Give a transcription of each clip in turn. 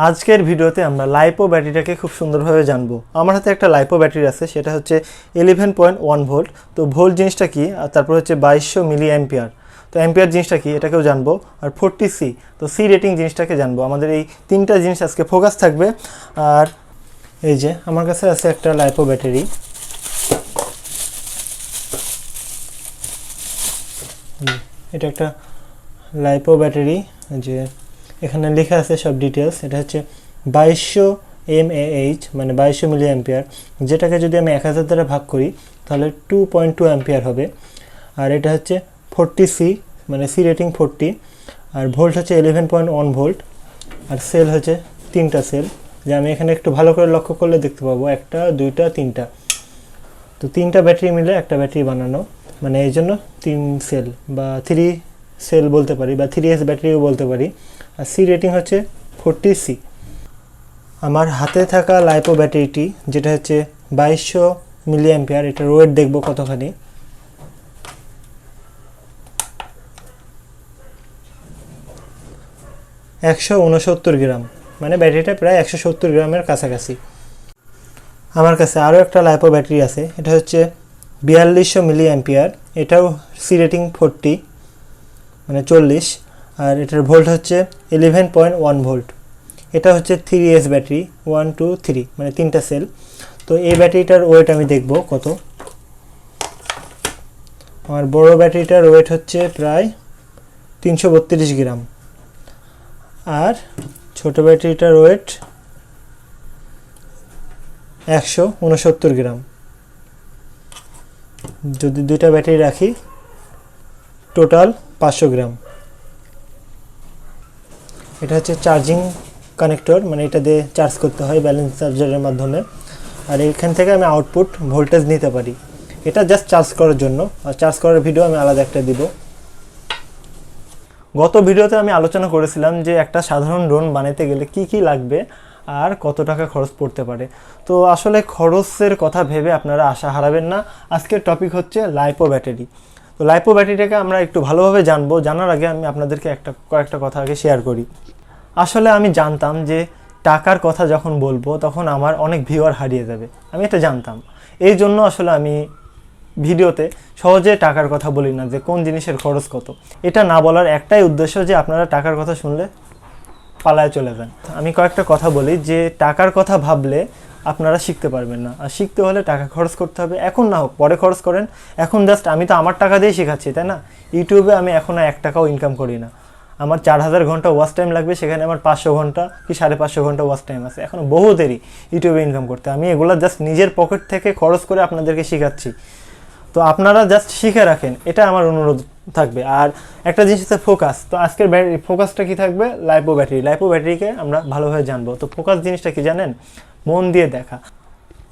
আজকের ভিডিওতে আমরা লাইপো ব্যাটারিটাকে খুব সুন্দরভাবে জানবো। আমার হাতে একটা লাইপো ব্যাটারি আছে, সেটা হচ্ছে 11.1 ভোল্ট। তো ভোল্ট জিনিসটা কি, আর তারপর হচ্ছে 2200 মিলি অ্যাম্পিয়ার। তো অ্যাম্পিয়ার জিনিসটা কি এটাকেও জানবো, আর 40C তো সি রেটিং জিনিসটাকে জানবো। আমাদের এই তিনটা জিনিস আজকে ফোকাস থাকবে। আর এই যে আমার কাছে আছে একটা লাইপো ব্যাটারি, এটা একটা লাইপো ব্যাটারি, যে এখানে লেখা আছে সব ডিটেলস। এটা হচ্ছে 2200 mAh মানে 2200 মিলি অ্যাম্পিয়ার, যেটাকে যদি আমি 1000 দ্বারা ভাগ করি তাহলে 2.2 অ্যাম্পিয়ার হবে। আর এটা হচ্ছে 40C মানে সি রেটিং 40, আর ভোল্ট হচ্ছে 11.1 ভোল্ট, আর সেল হচ্ছে তিনটা সেল, যে আমি এখানে একটু ভালো করে লক্ষ্য করলে দেখতে পাবো একটা দুইটা তিনটা। তো তিনটা ব্যাটারি মিলে একটা ব্যাটারি বানানো, মানে এই জন্য 3 সেল বা 3 সেল বলতে পারি, বা 3S ব্যাটারিও বলতে পারি। আর সি রেটিং হচ্ছে 40C। আমার হাতে থাকা লাইপো ব্যাটারিটি যেটা হচ্ছে 2200 মিলি অ্যাম্পিয়ার, এটার ওয়েট দেখব কতখানি। $169 গ্রাম, মানে ব্যাটারিটা প্রায় 170 গ্রামের কাছাকাছি। আমার কাছে আরও একটা লাইপো ব্যাটারি আছে, এটা হচ্ছে 4200 মিলি অ্যাম্পিয়ার, এটাও সি রেটিং 40 মানে 40, আর এটার ভোল্ট হচ্ছে 11.1 ভোল্ট। এটা হচ্ছে 3S ব্যাটারি, 1 2 3 মানে তিনটা সেল। তো এই ব্যাটারিটার ওয়েট আমি দেখব কত। আমার বড় ব্যাটারিটার ওয়েট হচ্ছে প্রায় 332 গ্রাম, আর ছোট ব্যাটারিটার ওয়েট 169 গ্রাম। যদি দুইটা ব্যাটারি রাখি টোটাল 500 গ্রাম। এটা হচ্ছে চার্জিং কানেক্টর, মানে এটা দিয়ে চার্জ করতে হয় ব্যালেন্স চার্জারের মাধ্যমে। আর এখান থেকে আমি আউটপুট ভোল্টেজ নিতে পারি, এটা জাস্ট চার্জ করার জন্য। আর চার্জ করার ভিডিও আমি আলাদা একটা দিব। গত ভিডিওতে আমি আলোচনা করেছিলাম যে একটা সাধারণ ড্রোন বানাতে গেলে কি কি লাগবে আর কত টাকা খরচ পড়তে পারে। তো আসলে খরচের কথা ভেবে আপনারা আশা হারাবেন না। আজকের টপিক হচ্ছে লাইপো ব্যাটারি। তো লাইপো ব্যাটারিটাকে আমরা একটু ভালোভাবে জানবো। জানার আগে আমি আপনাদেরকে কয়েকটা কথা আগে শেয়ার করি। আসলে আমি জানতাম যে টাকার কথা যখন বলবো তখন আমার অনেক ভিউয়ার হারিয়ে যাবে, আমি এটা জানতাম। এই জন্য আসলে আমি ভিডিওতে সহজে টাকার কথা বলি না, যে কোন জিনিসের খরচ কত। এটা না বলার একটাই উদ্দেশ্য যে আপনারা টাকার কথা শুনলে পালায় চলে যান। আমি কয়েকটা কথা বলি, যে টাকার কথা ভাবলে আপনারা শিখতে পারবেন না, আর শিখতে হলে টাকা খরচ করতে হবে। এখন না হোক, পরে খরচ করেন। এখন জাস্ট আমি তো আমার টাকা দিয়ে শেখাচ্ছি, তাই না? ইউটিউবে আমি এখন 1 টাকাও ইনকাম করি না। আমার 4000 ঘন্টা ওয়াচ টাইম লাগবে, সেখানে আমার 500 ঘন্টা কি 550 ঘন্টা ওয়াচ টাইম আছে। এখন বহু দেরি ইউটিউবে ইনকাম করতে। আমি এগুলো জাস্ট নিজের পকেট থেকে খরচ করে আপনাদেরকে শেখাচ্ছি। তো আপনারা জাস্ট শিখে রাখেন, এটা আমার অনুরোধ থাকবে। আর একটা জিনিস হচ্ছে ফোকাস। তো আজকের ফোকাসটা কি থাকবে? Lipo battery. লাইপো ব্যাটারিকে আমরা ভালোভাবে জানবো। তো ফোকাস জিনিসটা কি জানেন? মন দিয়ে দেখা।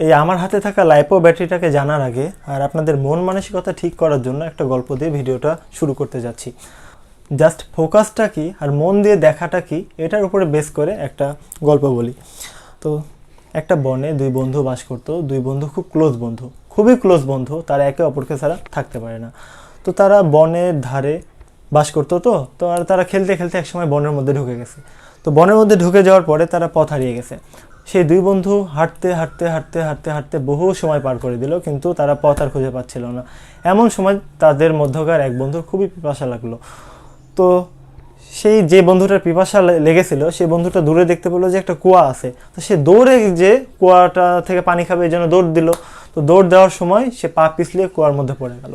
এই আমার হাতে থাকা লাইপো ব্যাটারিটাকে জানার আগে আর আপনাদের মন মানসিকতা ঠিক করার জন্য একটা গল্প দিয়ে ভিডিওটা শুরু করতে যাচ্ছি। জাস্ট ফোকাসটা কি আর মন দিয়ে দেখাটা কি, এটার উপরে বেস করে একটা গল্প বলি। তো একটা বনে 2 বন্ধু বাস করতো। 2 বন্ধু খুব ক্লোজ বন্ধু, খুবই ক্লোজ বন্ধু, তারা একে অপরকে ছাড়া থাকতে পারে না। তো তারা বনের ধারে বাস করতো। তো আর তারা খেলতে খেলতে একসময় বনের মধ্যে ঢুকে গেছে। তো বনের মধ্যে ঢুকে যাওয়ার পরে তারা পথ হারিয়ে গেছে। সেই 2 বন্ধু হাঁটতে হাঁটতে হাঁটতে হাঁটতে হাঁটতে বহু সময় পার করে দিল, কিন্তু তারা পথ আর খুঁজে পাচ্ছিল না। এমন সময় তাদের মধ্যকার এক বন্ধুর খুবই পিপাসা লাগলো। তো সেই যে বন্ধুটার পিপাসা লেগেছিল, সেই বন্ধুটা দূরে দেখতে পেলো যে একটা কুয়া আছে। তো সে দৌড়ে যে কুয়াটা থেকে পানি খাবে এই জন্য দৌড় দিল। তো দৌড় দেওয়ার সময় সে পা পিছলে কুয়ার মধ্যে পড়ে গেল।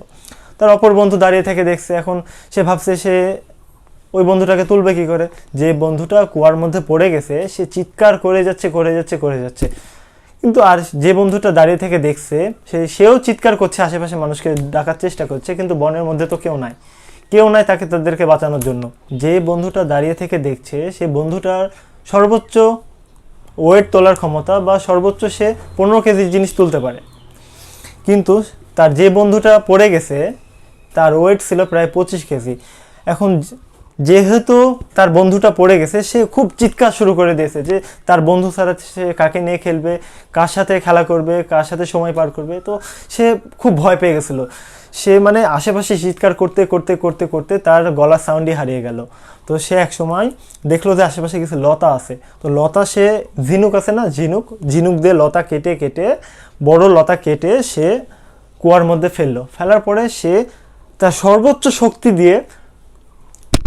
তার অপর বন্ধু দাঁড়িয়ে থেকে দেখছে। এখন সে ভাবছে সে ওই বন্ধুটাকে তুলবে কি করে। যে বন্ধুটা কুয়ার মধ্যে পড়ে গেছে সে চিৎকার করে যাচ্ছে। কিন্তু আর যে বন্ধুটা দাঁড়িয়ে থেকে দেখছে সেও চিৎকার করছে, আশেপাশে মানুষকে ডাকার চেষ্টা করছে, কিন্তু বনের মধ্যে তো কেউ নাই তাদেরকে বাঁচানোর জন্য। যে বন্ধুটা দাঁড়িয়ে থেকে দেখছে সে বন্ধুটার সর্বোচ্চ ওয়েট তোলার ক্ষমতা, বা সর্বোচ্চ সে 15 কেজির জিনিস তুলতে পারে। কিন্তু তার যে বন্ধুটা পড়ে গেছে তার ওয়েট ছিল প্রায় 25 কেজি। এখন যেহেতু তার বন্ধুটা পড়ে গেছে, সে খুব চিৎকার শুরু করে দিয়েছে যে তার বন্ধু ছাড়া সে কাকে নিয়ে খেলবে, কার সাথে খেলা করবে, কার সাথে সময় পার করবে। তো সে খুব ভয় পেয়ে গেছিলো। সে মানে আশেপাশে চিৎকার করতে করতে করতে করতে তার গলার সাউন্ডই হারিয়ে গেল। তো সে এক সময় দেখলো যে আশেপাশে কিছু লতা আছে। তো লতা, সে ঝিনুক আছে না, ঝিনুক দিয়ে লতা কেটে কেটে, বড় লতা কেটে সে কুয়ার মধ্যে ফেললো। ফেলার পরে সে তার সর্বোচ্চ শক্তি দিয়ে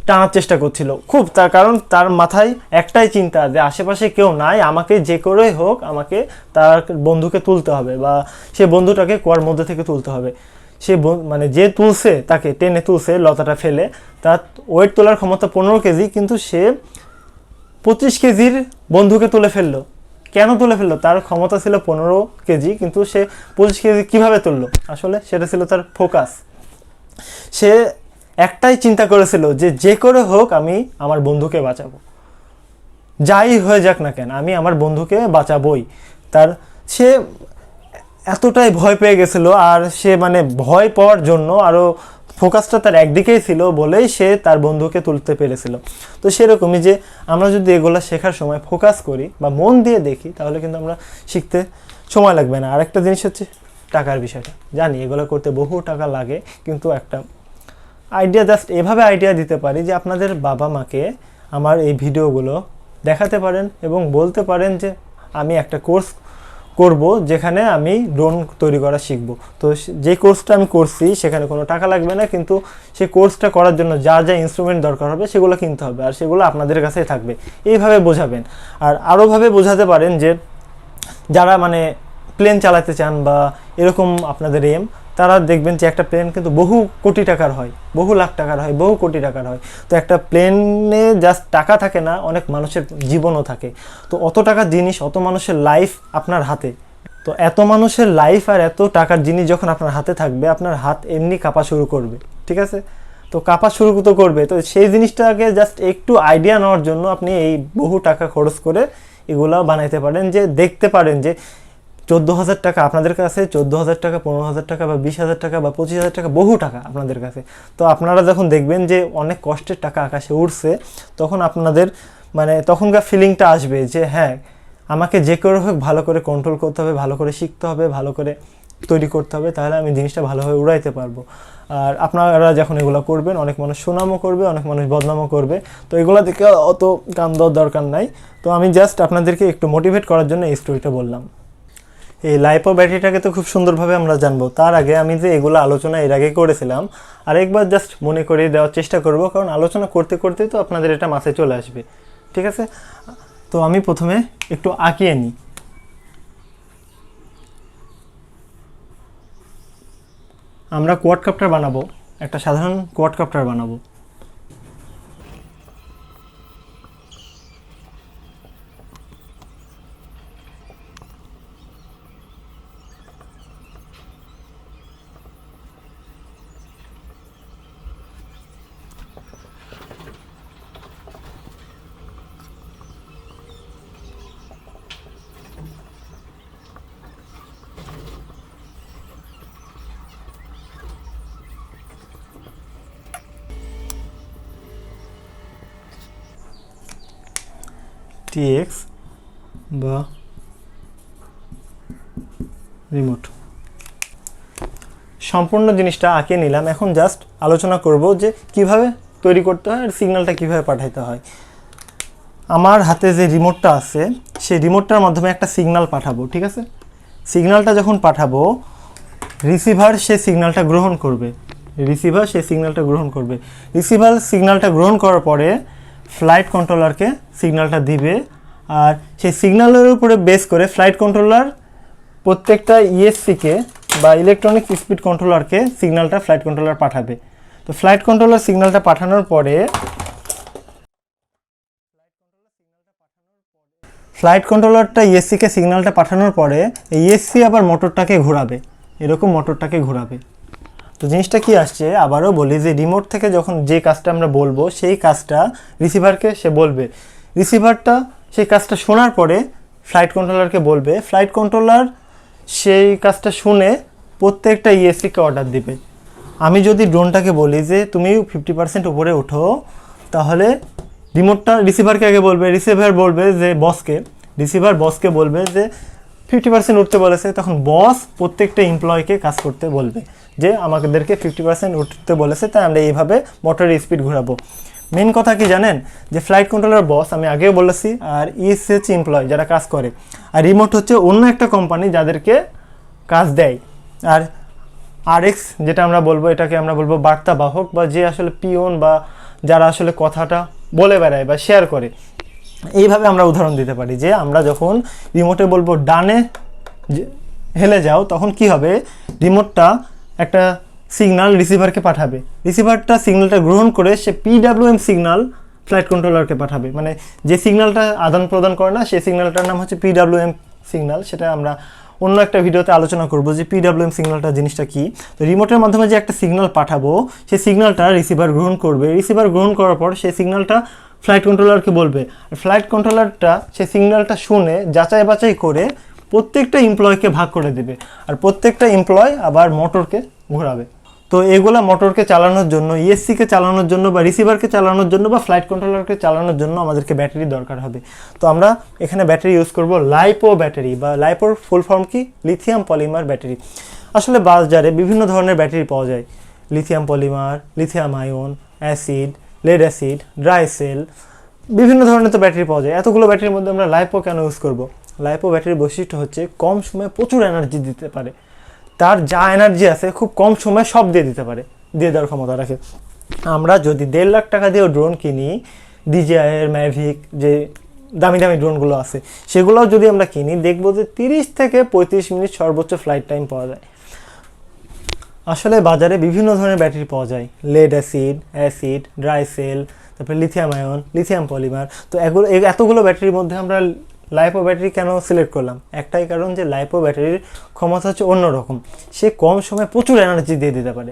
টানার চেষ্টা করছিল খুব, তার কারণ তার মাথায় একটাই চিন্তা যে আশেপাশে কেউ নাই, আমাকে যে করেই হোক আমাকে তার বন্ধুকে তুলতে হবে, বা সে বন্ধুটাকে কুয়ার মধ্যে থেকে তুলতে হবে। সে মানে যে তুলছে, তাকে টেনে তুলছে লতাটা ফেলে, তার ওয়েট তোলার ক্ষমতা 15 কেজি, কিন্তু সে 25 কেজির বন্ধুকে তুলে ফেললো। কেন তুলে ফেললো? তার ক্ষমতা ছিল 15 কেজি, কিন্তু সে 25 কেজি কীভাবে তুললো? আসলে সেটা ছিল তার ফোকাস। সে একটাই চিন্তা করেছিল যে যে করে হোক আমি আমার বন্ধুকে বাঁচাবো, যাই হয়ে যাক না কেন আমি আমার বন্ধুকে বাঁচাবই। সে এতটাই ভয় পেয়ে গেছিল, আর সে মানে ভয় পাওয়ার জন্য আরও ফোকাসটা তার একদিকেই ছিল বলেই সে তার বন্ধুকে তুলতে পেরেছিল। তো সেরকমই যে আমরা যদি এগুলো শেখার সময় ফোকাস করি বা মন দিয়ে দেখি, তাহলে কিন্তু আমরা শিখতে সময় লাগবে না। আর একটা জিনিস হচ্ছে টাকার বিষয়টা। জানি এগুলো করতে বহু টাকা লাগে, কিন্তু একটা আইডিয়া, জাস্ট এভাবে আইডিয়া দিতে পারি যে আপনাদের বাবা মাকে আমার এই ভিডিওগুলো দেখাতে পারেন এবং বলতে পারেন যে আমি একটা কোর্স করব যেখানে আমি ড্রোন তৈরি করা শিখব। তো যে কোর্সটা আমি করছি সেখানে কোনো টাকা লাগবে না, কিন্তু সেই কোর্সটা করার জন্য যা যা ইনস্ট্রুমেন্ট দরকার হবে সেগুলো কিনতে হবে, আর সেগুলো আপনাদের কাছেই থাকবে। এইভাবে বোঝাবেন। আর আরোভাবে বোঝাতে পারেন যে যারা মানে প্লেন চালাতে চান বা এরকম আপনাদের এম, তারা দেখবেন যে একটা প্লেন কিন্তু বহু কোটি টাকার হয়, বহু লাখ টাকার হয়, বহু কোটি টাকার হয়। তো একটা প্লেনে জাস্ট টাকা থাকে না, অনেক মানুষের জীবনও থাকে। তো অত টাকার জিনিস, অত মানুষের লাইফ আপনার হাতে। তো এত মানুষের লাইফ আর এত টাকার জিনিস যখন আপনার হাতে থাকবে, আপনার হাত এমনি কাঁপা শুরু করবে, ঠিক আছে? তো কাঁপা শুরু তো করবে। তো সেই জিনিসটাকে জাস্ট একটু আইডিয়া নেওয়ার জন্য আপনি এই বহু টাকা খরচ করে এগুলা বানাইতে পারেন। যে দেখতে পারেন যে 14,000 টাকা আপনাদের কাছে, 14,000 টাকা, 15,000 টাকা বা 20,000 টাকা বা 25,000 টাকা, বহু টাকা আপনাদের কাছে। তো আপনারা যখন দেখবেন যে অনেক কষ্টের টাকা আকাশে উঠছে, তখন আপনাদের মানে তখনকার ফিলিংটা আসবে যে হ্যাঁ, আমাকে যে করে হোক ভালো করে কন্ট্রোল করতে হবে, ভালো করে শিখতে হবে, ভালো করে তৈরি করতে হবে, তাহলে আমি জিনিসটা ভালোভাবে উড়াইতে পারবো। আর আপনারা যখন এগুলো করবেন, অনেক মানুষ সুনামও করবে, অনেক মানুষ বদনামও করবে। তো এগুলো থেকে অত কান দেওয়ার দরকার নাই। তো আমি জাস্ট আপনাদেরকে একটু মোটিভেট করার জন্য এই স্টোরিটা বললাম। এই লাইপো ব্যাটারিটাকে তো খুব সুন্দরভাবে আমরা জানবো। তার আগে আমি যে এগুলো আলোচনা এর আগে করেছিলাম, আরেকবার জাস্ট মনে করিয়ে দেওয়ার চেষ্টা করব, কারণ আলোচনা করতে করতেই তো আপনাদের এটা মাথায় চলে আসবে, ঠিক আছে? তো আমি প্রথমে একটু আঁকিয়ে নিই। আমরা কোয়াডকপ্টার বানাবো, একটা সাধারণ কোয়াডকপ্টার বানাবো। টিএক্স বা রিমোট সম্পূর্ণ জিনিসটা আঁকিয়ে নিলাম। এখন জাস্ট আলোচনা করব যে কিভাবে তৈরি করতে হয় আর সিগন্যালটা কিভাবে পাঠাইতে হয়। আমার হাতে যে রিমোটটা আছে, সেই রিমোটটার মাধ্যমে একটা সিগন্যাল পাঠাবো, ঠিক আছে? সিগন্যালটা যখন পাঠাবো, রিসিভার সেই সিগন্যালটা গ্রহণ করবে। রিসিভার সিগন্যালটা গ্রহণ করার পরে ফ্লাইট কন্ট্রোলারকে সিগন্যালটা দিবে, আর সেই সিগন্যালের উপরে বেস করে ফ্লাইট কন্ট্রোলার প্রত্যেকটা ইএসসিকে বা ইলেকট্রনিক স্পিড কন্ট্রোলারকে সিগন্যালটা ফ্লাইট কন্ট্রোলার পাঠাবে। তো ফ্লাইট কন্ট্রোলার সিগন্যালটা পাঠানোর পরে ইএসসিকে সিগন্যালটা পাঠানোর পরে ইএসসি আবার মোটরটাকে ঘোরাবে, এরকম মোটরটাকে ঘোরাবে। তো জিনিসটা কি আসছে, আবারও বলি যে রিমোট থেকে যখন যে কাজটা আমরা বলবো, সেই কাজটা রিসিভারকে সে বলবে। রিসিভারটা সেই কাজটা শোনার পরে ফ্লাইট কন্ট্রোলারকে বলবে। ফ্লাইট কন্ট্রোলার সেই কাজটা শুনে প্রত্যেকটা ইএসসিকে অর্ডার দিবে। আমি যদি ড্রোনটাকে বলি যে তুমি 50% উপরে ওঠো, তাহলে রিমোটটা রিসিভারকে আগে বলবে, রিসিভার বলবে যে রিসিভার বসকে বলবে যে 50% উঠতে বলেছে, তখন বস প্রত্যেকটা এমপ্লয়কে কাজ করতে বলবে যে আমাদেরকে 50% উঠতে বলেছে, তাই আমরা এইভাবে মোটরের স্পিড ঘোরাবো। মেন কথা কি জানেন, যে ফ্লাইট কন্ট্রোলার বস আমি আগেও বলেছি, আর ইএসএচ এমপ্লয় যারা কাজ করে, আর রিমোট হচ্ছে অন্য একটা কোম্পানি যাদেরকে কাজ দেয়। আর আরএক্স যেটা আমরা বলবো, এটাকে আমরা বলবো বার্তাবাহক, বা যে আসলে পিওন বা যারা আসলে কথাটা বলে বেড়ায় বা শেয়ার করে। এইভাবে আমরা উদাহরণ দিতে পারি যে আমরা যখন রিমোটে বলবো ডানে হেলে যাও, তখন কি হবে, রিমোটটা একটা সিগন্যাল রিসিভারকে পাঠাবে, রিসিভারটা সিগন্যালটা গ্রহণ করে সে পিডাব্লিউএম সিগন্যাল ফ্লাইট কন্ট্রোলারকে পাঠাবে। মানে যে সিগন্যালটা আদান প্রদান করে না, সেই সিগন্যালটার নাম হচ্ছে পিডাব্লিউএম সিগন্যাল। সেটা আমরা অন্য একটা ভিডিওতে আলোচনা করব যে পিডাব্লিউএম সিগন্যালটা জিনিসটা কি। তো রিমোটের মাধ্যমে যে একটা সিগন্যাল পাঠাবো, সেই সিগন্যালটা রিসিভার গ্রহণ করবে, রিসিভার গ্রহণ করার পর সেই সিগন্যালটা ফ্লাইট কন্ট্রোলারকে বলবে, আর ফ্লাইট কন্ট্রোলারটা সেই সিগন্যালটা শুনে যাচাই বাছাই করে প্রত্যেকটা এমপ্লয়কে ভাগ করে দেবে, আর প্রত্যেকটা এমপ্লয় আবার মোটরকে ঘোরাবে। তো এগুলা মোটরকে চালানোর জন্য, ইএসসিকে চালানোর জন্য, বা রিসিভারকে চালানোর জন্য, বা ফ্লাইট কন্ট্রোলারকে চালানোর জন্য আমাদেরকে ব্যাটারি দরকার হবে। তো আমরা এখানে ব্যাটারি ইউজ করব লাইপো ব্যাটারি, বা লাইপোর ফুল ফর্ম কি, লিথিয়াম পলিমার ব্যাটারি। আসলে বাজারে বিভিন্ন ধরনের ব্যাটারি পাওয়া যায়, lithium polymer, lithium ion, acid, lead acid, dry cell, বিভিন্ন ধরনের তো ব্যাটারি পাওয়া যায়। এতগুলো ব্যাটারির মধ্যে আমরা লাইপো কেন ইউজ করব? লাইপো ব্যাটারির বৈশিষ্ট্য হচ্ছে কম সময়ে প্রচুর এনার্জি দিতে পারে, তার যা এনার্জি আছে খুব কম সময়ে সব দিয়ে দিতে পারে, দিয়ে দেওয়ার ক্ষমতা রাখে। আমরা যদি 1.5 লাখ টাকা দিয়েও ড্রোন কিনি, ডিজিআইয়ের ম্যাভিক যে দামি দামি ড্রোনগুলো আছে, সেগুলোও যদি আমরা কিনি, দেখবো যে 30 থেকে 35 মিনিট সর্বোচ্চ ফ্লাইট টাইম পাওয়া যায়। আসলে বাজারে বিভিন্ন ধরনের ব্যাটারি পাওয়া যায়, lead acid, acid, dry cell, তারপরে লিথিয়াম আয়ন, লিথিয়াম পলিমার। তো এতগুলো ব্যাটারির মধ্যে আমরা লাইপো ব্যাটারি কেন সিলেক্ট করলাম? একটাই কারণ, যে লাইপো ব্যাটারির ক্ষমতা হচ্ছে অন্যরকম, সে কম সময়ে প্রচুর এনার্জি দিয়ে দিতে পারে,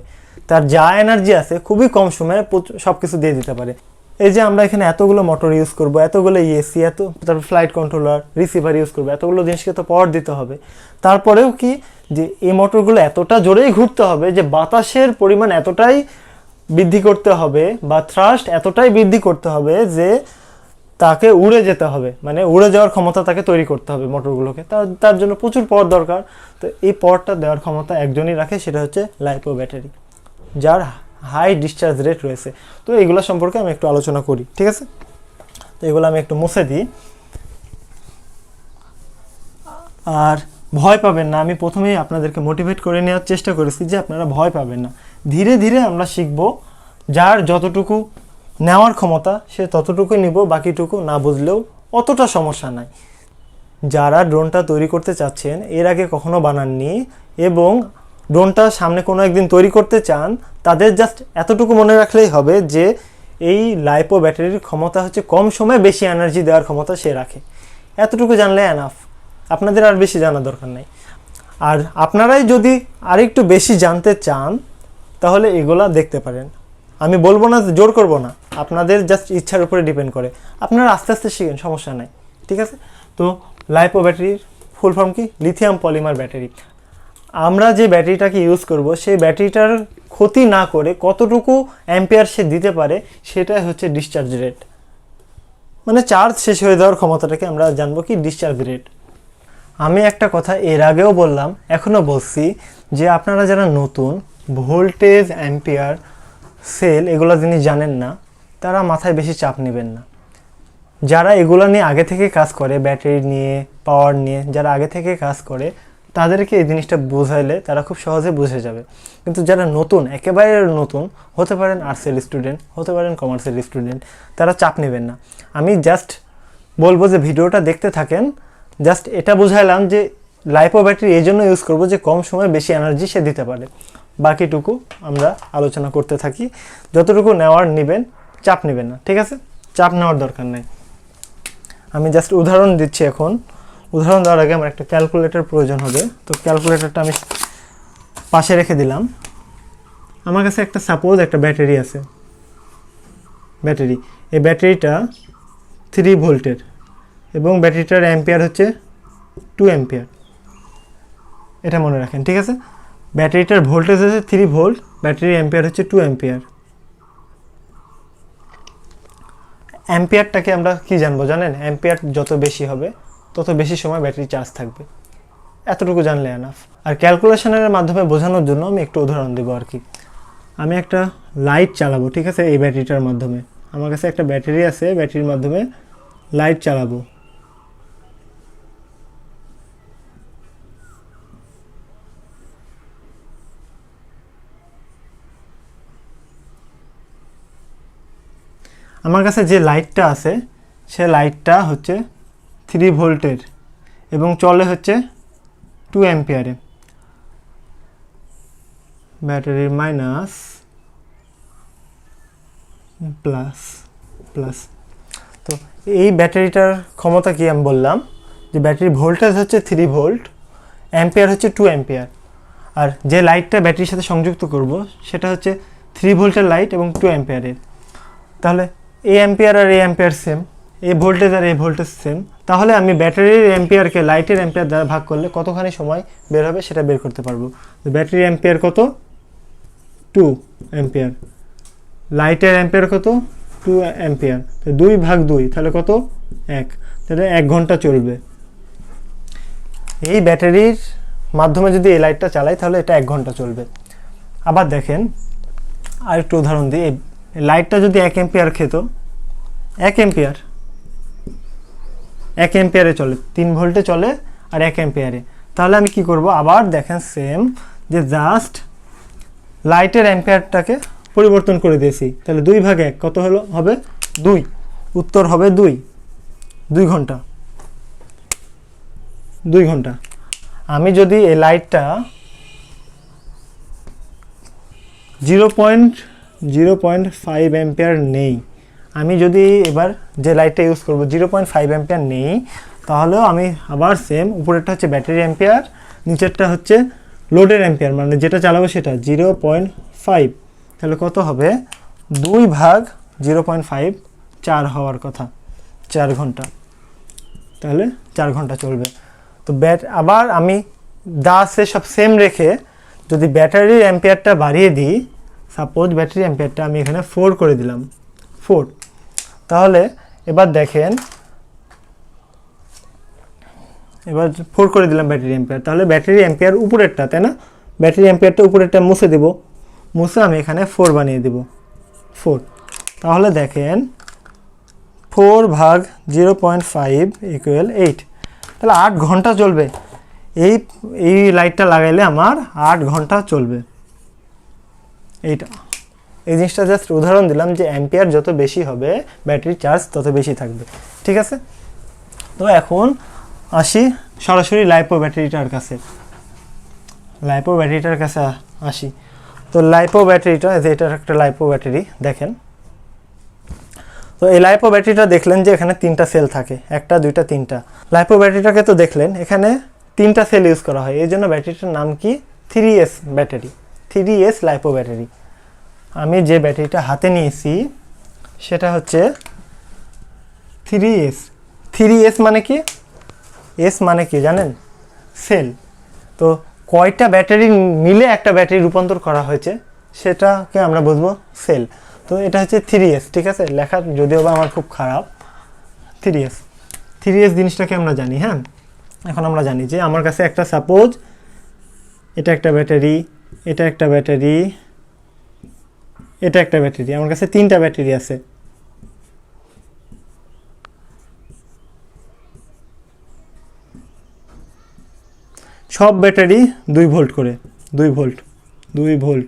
তার যা এনার্জি আছে খুবই কম সময়ে সব কিছু দিয়ে দিতে পারে। এই যে আমরা এখানে এতগুলো মোটর ইউজ করব, এতগুলো ইএসসি, তারপর ফ্লাইট কন্ট্রোলার, রিসিভার ইউজ করবো, এতগুলো জিনিসকে তো পাওয়ার দিতে হবে। তারপরেও কি, যে এই মোটরগুলো এতটা জোরেই ঘুরতে হবে যে বাতাসের পরিমাণ এতটাই বৃদ্ধি করতে হবে, বা থ্রাস্ট এতটাই বৃদ্ধি করতে হবে যে তাকে উড়ে যেতে হবে, মানে উড়ে যাওয়ার ক্ষমতা তাকে তৈরি করতে হবে মোটরগুলোকে। তার জন্য প্রচুর পাওয়ার দরকার। তো এই পাওয়ারটা দেওয়ার ক্ষমতা একজনই রাখে, সেটা হচ্ছে লাইপো ব্যাটারি, যার হাই ডিসচার্জ রেট রয়েছে। তো এইগুলো সম্পর্কে আমি একটু আলোচনা করি, ঠিক আছে? তো এগুলো আমি একটু মুছে দিই। আর ভয় পাবেন না, আমি প্রথমেই আপনাদেরকে মোটিভেট করে নেওয়ার চেষ্টা করেছি যে আপনারা ভয় পাবেন না, ধীরে ধীরে আমরা শিখব। যার যতটুকু নেওয়ার ক্ষমতা সে ততটুকুই নিব, বাকিটুকু না বুঝলেও অতটা সমস্যা নাই। যারা ড্রোনটা তৈরি করতে চাচ্ছেন, এর আগে কখনো বানাননি, এবং ড্রোনটা সামনে কোনো একদিন তৈরি করতে চান, তাদের জাস্ট এতটুকু মনে রাখলেই হবে যে এই লাইপো ব্যাটারির ক্ষমতা হচ্ছে কম সময়ে বেশি এনার্জি দেওয়ার ক্ষমতা সে রাখে। এতটুকু জানলে এনাফ, আপনাদের আর বেশি জানার দরকার নেই। আর আপনারাই যদি আরেকটু বেশি জানতে চান, তাহলে এগুলা দেখতে পারেন। আমি বলবো না, জোর করব না, আপনাদের জাস্ট ইচ্ছার উপরে ডিপেন্ড করে। আপনারা আস্তে আস্তে শিখেন, সমস্যা নাই, ঠিক আছে? তো লাইপো ব্যাটারির ফুল ফর্ম কি, লিথিয়াম পলিমার ব্যাটারি। আমরা যে ব্যাটারিটাকে ইউজ করব, সেই ব্যাটারিটার ক্ষতি না করে কতটুকু অ্যাম্পিয়ার সে দিতে পারে, সেটাই হচ্ছে ডিসচার্জ রেট। মানে চার্জ শেষ হয়ে যাওয়ার ক্ষমতাটাকে আমরা জানবো কি, ডিসচার্জ রেট। আমি একটা কথা এর আগেও বললাম, এখনও বলছি, যে আপনারা যারা নতুন ভোল্টেজ, অ্যাম্পিয়ার, সেল এগুলো জিনিস জানেন না, তারা মাথায় বেশি চাপ নেবেন না। যারা এগুলো নিয়ে আগে থেকে কাজ করে, ব্যাটারি নিয়ে, পাওয়ার নিয়ে যারা আগে থেকে কাজ করে, তাদেরকে এই জিনিসটা বোঝাইলে তারা খুব সহজে বুঝে যাবে। কিন্তু যারা নতুন, একেবারে নতুন, হতে পারেন আর্টসের স্টুডেন্ট, হতে পারেন কমার্সের স্টুডেন্ট, তারা চাপ নেবেন না। আমি জাস্ট বলবো যে ভিডিওটা দেখতে থাকেন, জাস্ট এটা বুঝাইলাম যে লাইপো ব্যাটারি এই জন্য ইউজ করবো যে কম সময়ে বেশি এনার্জি সে দিতে পারে। বাকিটুকু আমরা আলোচনা করতে থাকি, যতটুকু নেওয়ার নেবেন, চাপ নেবেন না, ঠিক আছে? চাপ নেওয়ার দরকার নেই। আমি জাস্ট উদাহরণ দিচ্ছি। এখন উদাহরণ দেওয়ার আগে আমার একটা ক্যালকুলেটর প্রয়োজন হবে, তো ক্যালকুলেটরটা আমি পাশে রেখে দিলাম। আমার কাছে একটা সাপোজ একটা ব্যাটারি আছে, ব্যাটারি, এই ব্যাটারিটা 3 ভোল্টের, এবং ব্যাটারিটার অ্যাম্পিয়ার হচ্ছে 2 অ্যাম্পিয়ার, এটা মনে রাখেন, ঠিক আছে? ব্যাটারিটার ভোল্টেজ হচ্ছে 3 ভোল্ট, ব্যাটারির অ্যাম্পিয়ার হচ্ছে 2 অ্যাম্পিয়ার। অ্যাম্পিয়ারটাকে আমরা কি জানবো জানেন? অ্যাম্পিয়ার যত বেশি হবে তত বেশি সময় ব্যাটারি চার্জ থাকবে, এতটুকু জানলে এনাফ। আর ক্যালকুলেশনের মাধ্যমে বোঝানোর জন্য আমি একটু উদাহরণ দেবো আর কি। আমি একটা লাইট চালাবো, ঠিক আছে, এই ব্যাটারিটার মাধ্যমে। আমার কাছে একটা ব্যাটারি আছে, ব্যাটারির মাধ্যমে লাইট চালাবো। আমার কাছে যে লাইটটা আছে সে লাইটটা হচ্ছে 3 ভোল্টের এবং চলে হচ্ছে 2 অ্যাম্পিয়ারে। ব্যাটারির মাইনাস প্লাস প্লাস। তো এই ব্যাটারিটার ক্ষমতা কি আমি বললাম যে ব্যাটারির ভোল্টেজ হচ্ছে 3 ভোল্ট, অ্যাম্পিয়ার হচ্ছে 2 অ্যাম্পিয়ার। আর যে লাইটটা ব্যাটারির সাথে সংযুক্ত করব সেটা হচ্ছে 3 ভোল্টের লাইট এবং 2 অ্যাম্পিয়ারের। তাহলে এই অ্যাম্পিয়ার আর এই অ্যাম্পিয়ার সেম, এই ভোল্টেজ আর এই ভোল্টেজ সেম। তাহলে আমি ব্যাটারির অ্যাম্পিয়ারকে লাইটের অ্যাম্পিয়ার দ্বারা ভাগ করলে কতখানি সময় বের হবে সেটা বের করতে পারবো। ব্যাটারির অ্যাম্পিয়ার কত? 2 অ্যাম্পিয়ার। লাইটের অ্যাম্পিয়ার কত? 2 অ্যাম্পিয়ার। 2 ভাগ 2 তাহলে কত? 1। তাহলে 1 ঘন্টা চলবে। এই ব্যাটারির মাধ্যমে যদি এই লাইটটা চালাই তাহলে এটা 1 ঘন্টা চলবে। আবার দেখেন আর একটু উদাহরণ দিই। এই লাইটটা যদি 1 অ্যাম্পিয়ার খেত, 1 অ্যাম্পিয়ার 1 অ্যাম্পিয়ারে চলে, 3 ভোল্টে চলে আর 1 অ্যাম্পিয়ারে, তাহলে আমি কি করব? আবার দেখেন সেম, যে জাস্ট লাইটের অ্যাম্পিয়ারটাকে পরিবর্তন করে দিয়েছি। তাহলে 2 ভাগ 1 কত হলো? হবে 2। উত্তর হবে 2 ঘন্টা। 2 ঘন্টা। আমি যদি এই লাইটটা 0.5 অ্যাম্পিয়ার নেই, আমি যদি এবার যে লাইটটা ইউজ করব 0.5 অ্যাম্পিয়ার নেই, তাহলেও আমি আবার সেম, উপরেরটা হচ্ছে ব্যাটারি অ্যাম্পিয়ার, নিচেরটা হচ্ছে লোডের অ্যাম্পিয়ার, মানে যেটা চালাবো সেটা 0.5। তাহলে কত হবে? 2 ভাগ 0.5, 4 হওয়ার কথা, 4 ঘন্টা। তাহলে 4 ঘন্টা চলবে। তো আবার আমি যা আছে সব সেম রেখে যদি ব্যাটারির অ্যাম্পিয়ারটা বাড়িয়ে দিই, সাপোজ ব্যাটারি অ্যাম্পিয়ারটা আমি এখানে 4 করে দিলাম, 4। তাহলে এবার দেখেন, এবার 4 করে দিলাম ব্যাটারি অ্যাম্পিয়ার। তাহলে ব্যাটারি অ্যাম্পিয়ার উপরেরটা, তাই না? ব্যাটারি অ্যাম্পিয়ারটা উপরেরটা মুছে দেব, মুছে আমি এখানে 4 বানিয়ে দেব, 4। তাহলে দেখেন 4 ভাগ 0.5 ইকুয়াল 8। তাহলে 8 ঘন্টা চলবে। এই লাইটটা লাগাইলে আমার 8 ঘন্টা চলবে। এই জিনিসটা জাস্ট উদাহরণ দিলাম যে অ্যাম্পিয়ার যত বেশি হবে ব্যাটারি চার্জ তত বেশি থাকবে, ঠিক আছে? তো এখন আসি সরাসরি লাইপো ব্যাটারিটার কাছে। লাইপো ব্যাটারিটার কাছে আসি। তো লাইপো ব্যাটারিটা, এটার একটা লাইপো ব্যাটারি দেখেন। তো এই লাইপো ব্যাটারিটা দেখলেন যে এখানে 3টা সেল থাকে, 1টা 2টা 3টা। লাইপো ব্যাটারিটাকে তো দেখলেন এখানে 3টা সেল ইউজ করা হয়, এই জন্য ব্যাটারিটার নাম কি? 3S battery, 3S lipo battery. আমি যে ব্যাটারিটা হাতে নিয়েছি সেটা হচ্ছে 3S। 3S মানে কি? এস মানে কি জানেন? সেল। তো কয়টা ব্যাটারি মিলে একটা ব্যাটারি রূপান্তর করা হয়েছে সেটাকে আমরা বুঝবো সেল। তো এটা হচ্ছে 3S, ঠিক আছে? লেখা যদিও বা আমার খুব খারাপ। 3S জিনিসটাকে আমরা জানি। হ্যাঁ, এখন আমরা জানি যে আমার কাছে একটা, সাপোজ এটা একটা ব্যাটারি, এটা একটা ব্যাটারি, এটা একটা ব্যাটারি, আমার কাছে 3টা ব্যাটারি আছে। সব ব্যাটারি 2 ভোল্ট করে, 2 ভোল্ট 2 ভোল্ট